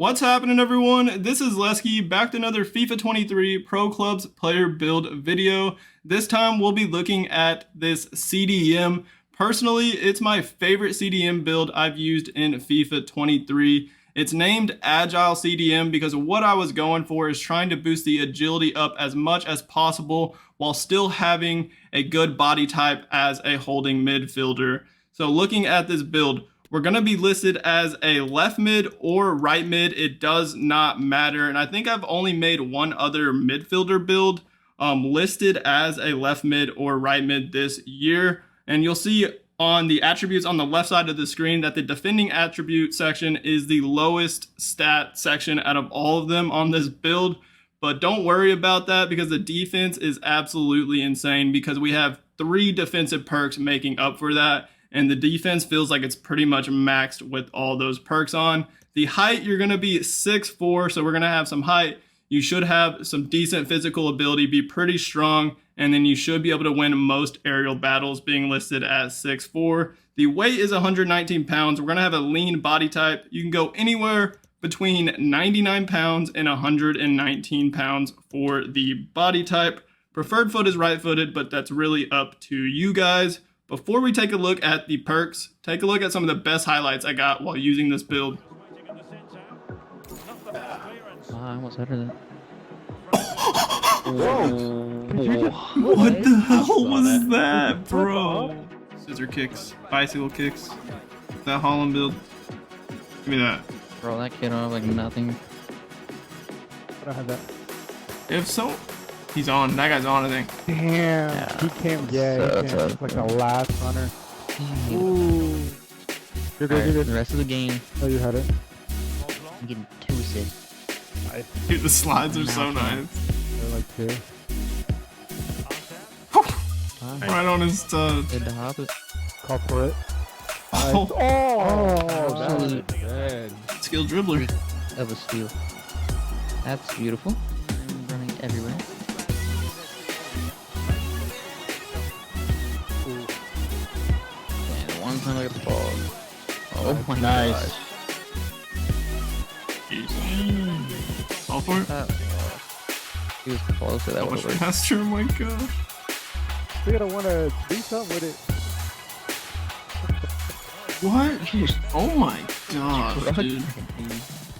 What's happening, everyone? This is Lesky, back to another FIFA 23 Pro Clubs player build video. This time we'll be looking at this CDM. Personally, it's my favorite CDM build I've used in FIFA 23. It's named Agile CDM because what I was going for is trying to boost the agility up as much as possible while still having a good body type as a holding midfielder. So looking at this build, we're going to be listed as a left mid or right mid. It does not matter. And I think I've only made one other midfielder build listed as a left mid or right mid this year. And you'll see on the attributes on the left side of the screen that the defending attribute section is the lowest stat section out of all of them on this build. But don't worry about that because the defense is absolutely insane because we have 3 defensive perks making up for that. And the defense feels like it's pretty much maxed with all those perks on. The height, you're going to be 6'4", so we're going to have some height. You should have some decent physical ability, be pretty strong, and then you should be able to win most aerial battles being listed as 6'4". The weight is 119 pounds. We're going to have a lean body type. You can go anywhere between 99 pounds and 119 pounds for the body type. Preferred foot is right-footed, but that's really up to you guys. Before we take a look at the perks, take a look at some of the best highlights I got while using this build. I almost headed it. What the hell was that, bro? Scissor kicks, bicycle kicks. That Holland build. Give me that. Bro, that kid off like nothing. I don't have that. If so, he's on. That guy's on, I think. Damn. Yeah. He came, yeah, he came. It's like the last runner. Ooh. You're good, you're good. The rest of the game, Oh, you had it. I'm getting 2 assists. Dude, the slides are so nice. They're like 2. Right on his Did the hop it? Call for it. Oh. Absolute Good. Skill dribbler. of a steal. That's beautiful. I'm running everywhere. And one time I got the ball. Oh my Nice. Jeez. All for it? He was close to that How much one. faster? Oh my god. You're gonna want to do something with it. What? Oh my god, dude.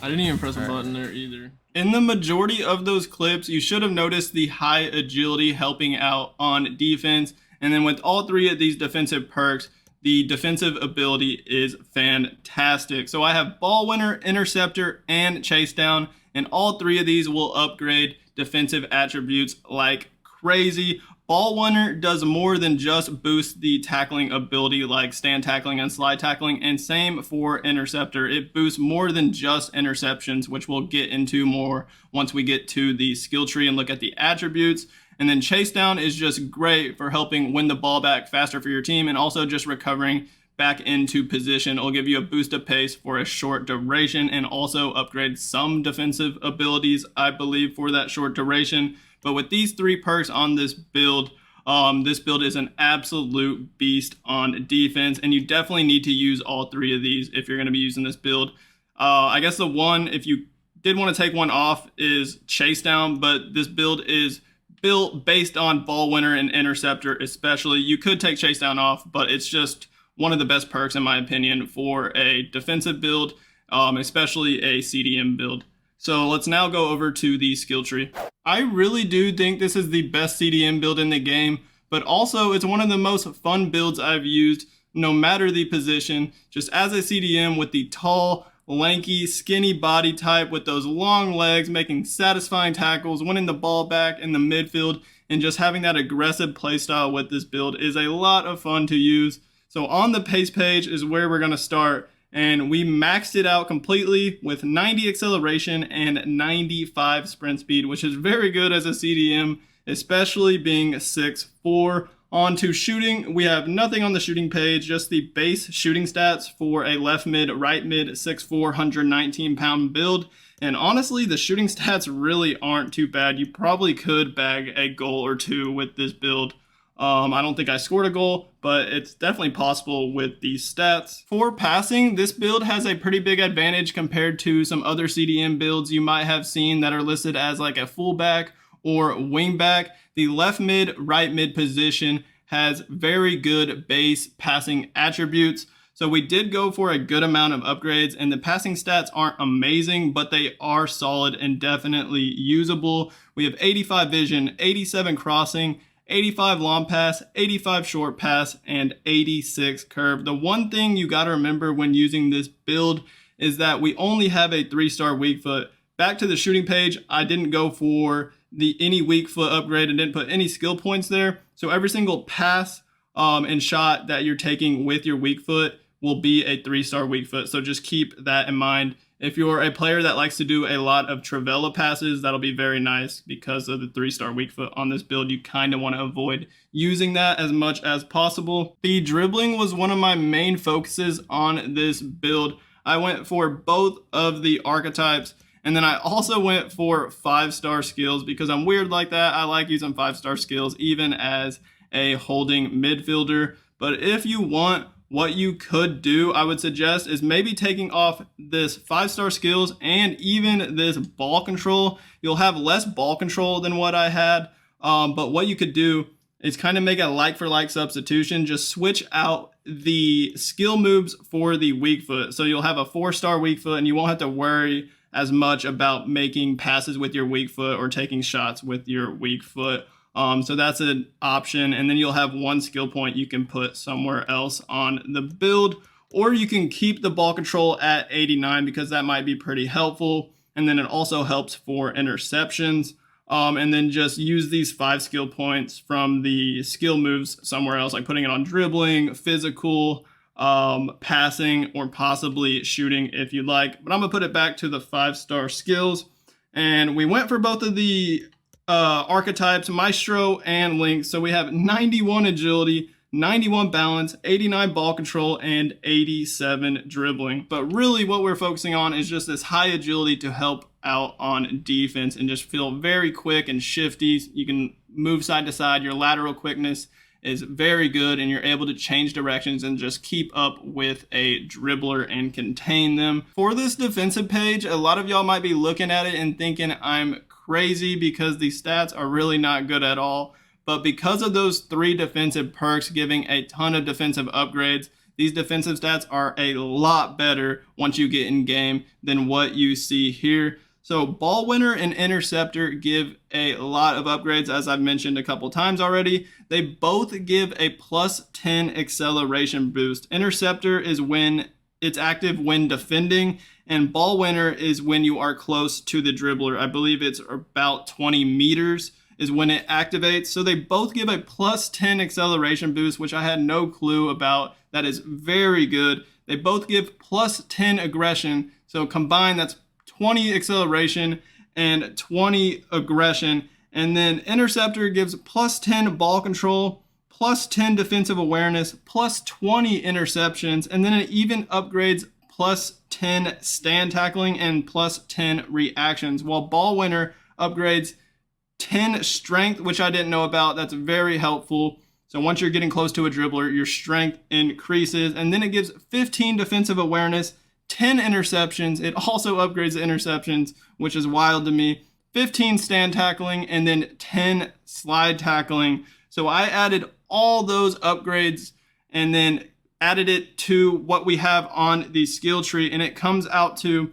I didn't even press a button there either. In the majority of those clips, you should have noticed the high agility helping out on defense. And then with all 3 of these defensive perks, the defensive ability is fantastic. So I have ball winner, interceptor, and chase down. And all 3 of these will upgrade defensive attributes like crazy. Ball winner does more than just boost the tackling ability like stand tackling and slide tackling, and same for interceptor. It boosts more than just interceptions, which we'll get into more once we get to the skill tree and look at the attributes. And then chase down is just great for helping win the ball back faster for your team and also just recovering back into position. It'll give you a boost of pace for a short duration and also upgrade some defensive abilities, I believe, for that short duration. But with these 3 perks on this build is an absolute beast on defense, and you definitely need to use all 3 of these if you're going to be using this build. I guess the one, if you did want to take one off, is chase down, but this build is built based on ball winner and interceptor especially. You could take chase down off, but it's just one of the best perks in my opinion for a defensive build, especially a CDM build. So let's now go over to the skill tree. I really do think this is the best CDM build in the game, but also it's one of the most fun builds I've used no matter the position. Just as a CDM with the tall, lanky, skinny body type with those long legs, making satisfying tackles, winning the ball back in the midfield, and just having that aggressive playstyle with this build is a lot of fun to use. So on the pace page is where we're going to start. And we maxed it out completely with 90 acceleration and 95 sprint speed, which is very good as a CDM, especially being 6'4". On to shooting, we have nothing on the shooting page, just the base shooting stats for a left mid, right mid, 6'4", 119-pound build. And honestly, the shooting stats really aren't too bad. You probably could bag a goal or 2 with this build. I don't think I scored a goal, but it's definitely possible with these stats. For passing, this build has a pretty big advantage compared to some other CDM builds you might have seen that are listed as like a fullback or wingback. The left mid, right mid position has very good base passing attributes. So we did go for a good amount of upgrades, and the passing stats aren't amazing, but they are solid and definitely usable. We have 85 vision, 87 crossing, 85 long pass, 85 short pass, and 86 curve. The one thing you got to remember when using this build is that we only have a 3-star weak foot. Back to the shooting page, I didn't go for any weak foot upgrade and didn't put any skill points there. So every single pass and shot that you're taking with your weak foot will be a 3-star weak foot. So just keep that in mind. If you're a player that likes to do a lot of Trivela passes, that'll be very nice because of the 3-star weak foot on this build. You kind of want to avoid using that as much as possible. The dribbling was one of my main focuses on this build. I went for both of the archetypes, and then I also went for 5-star skills because I'm weird like that. I like using 5-star skills even as a holding midfielder. But if you want, what you could do, I would suggest, is maybe taking off this 5-star skills and even this ball control. You'll have less ball control than what I had, but what you could do is kind of make a like-for-like substitution. Just switch out the skill moves for the weak foot. So you'll have a 4-star weak foot, and you won't have to worry as much about making passes with your weak foot or taking shots with your weak foot. So that's an option, and then you'll have one skill point you can put somewhere else on the build, or you can keep the ball control at 89 because that might be pretty helpful, and then it also helps for interceptions, and then just use these 5 skill points from the skill moves somewhere else, like putting it on dribbling, physical, passing, or possibly shooting if you'd like. But I'm gonna put it back to the 5-star skills, and we went for both of the archetypes, Maestro and Lynx. So we have 91 agility, 91 balance, 89 ball control, and 87 dribbling. But really what we're focusing on is just this high agility to help out on defense and just feel very quick and shifty. You can move side to side. Your lateral quickness is very good, and you're able to change directions and just keep up with a dribbler and contain them. For this defensive page, a lot of y'all might be looking at it and thinking I'm crazy because the stats are really not good at all. But because of those 3 defensive perks giving a ton of defensive upgrades, these defensive stats are a lot better once you get in game than what you see here. So ball winner and interceptor give a lot of upgrades, as I've mentioned a couple times already. They both give a +10 acceleration boost. Interceptor is when it's active when defending, and ball winner is when you are close to the dribbler. I believe it's about 20 meters is when it activates. So they both give a +10 acceleration boost, which I had no clue about. That is very good. They both give +10 aggression. So combined, that's 20 acceleration and 20 aggression. And then interceptor gives +10 ball control, +10 defensive awareness, +20 interceptions, and then it even upgrades +10 stand tackling and +10 reactions, while ball winner upgrades 10 strength, which I didn't know about. That's very helpful. So once you're getting close to a dribbler, your strength increases, and then it gives 15 defensive awareness, 10 interceptions. It also upgrades the interceptions, which is wild to me. 15 stand tackling, and then 10 slide tackling. So I added all those upgrades and then added it to what we have on the skill tree, and it comes out to,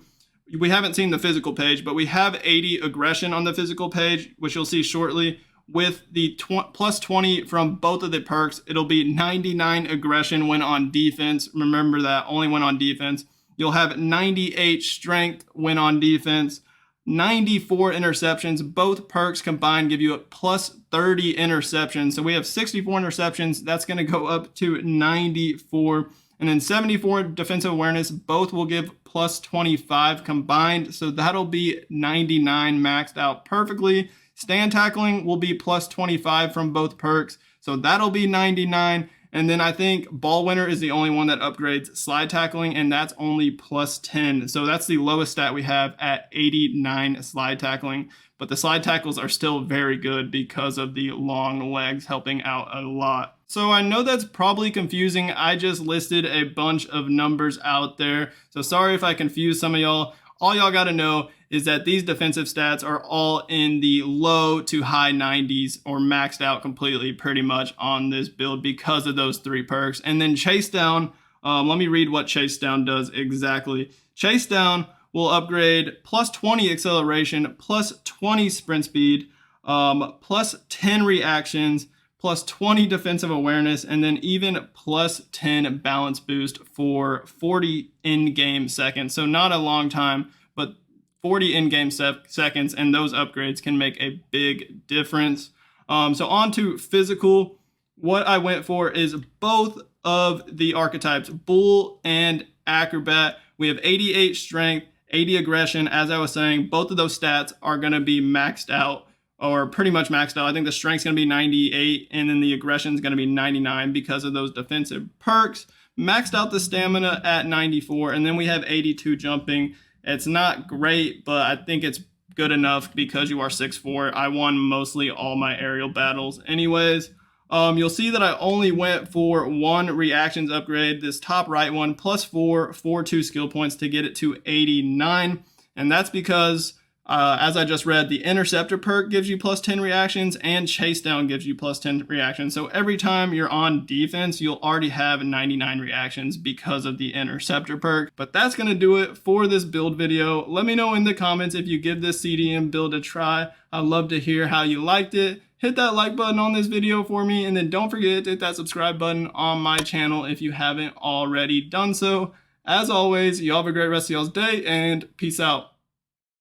we haven't seen the physical page, but we have 80 aggression on the physical page, which you'll see shortly. With the +20 from both of the perks, it'll be 99 aggression when on defense. Remember that, only when on defense. You'll have 98 strength when on defense, 94 interceptions. Both perks combined give you a +30 interceptions. So we have 64 interceptions. That's going to go up to 94. And then 74 defensive awareness. Both will give +25 combined. So that'll be 99 maxed out perfectly. Stand tackling will be +25 from both perks. So that'll be 99. And then I think Ball Winner is the only one that upgrades slide tackling, and that's only plus 10. So that's the lowest stat we have at 89 slide tackling. But the slide tackles are still very good because of the long legs helping out a lot. So I know that's probably confusing. I just listed a bunch of numbers out there. So sorry if I confused some of y'all. All y'all got to know is that these defensive stats are all in the low to high 90s or maxed out completely pretty much on this build because of those 3 perks. And then Chase Down, let me read what Chase Down does exactly. Chase Down will upgrade plus 20 acceleration, plus 20 sprint speed, plus 10 reactions, plus 20 defensive awareness, and then even plus 10 balance boost for 40 in-game seconds. So not a long time, but 40 in-game seconds, and those upgrades can make a big difference. So on to physical. What I went for is both of the archetypes, Bull and Acrobat. We have 88 strength, 80 aggression. As I was saying, both of those stats are going to be maxed out, or pretty much maxed out. I think the strength's going to be 98, and then the aggression's going to be 99 because of those defensive perks. Maxed out the stamina at 94, and then we have 82 jumping. It's not great, but I think it's good enough because you are 6'4". I won mostly all my aerial battles anyways. You'll see that I only went for 1 reactions upgrade, this top right one, plus 4 for 2 skill points to get it to 89. And that's because, as I just read, the Interceptor perk gives you plus 10 reactions and Chase Down gives you plus 10 reactions. So every time you're on defense, you'll already have 99 reactions because of the Interceptor perk. But that's going to do it for this build video. Let me know in the comments if you give this CDM build a try. I'd love to hear how you liked it. Hit that like button on this video for me, and then don't forget to hit that subscribe button on my channel if you haven't already done so. As always, y'all have a great rest of y'all's day, and peace out.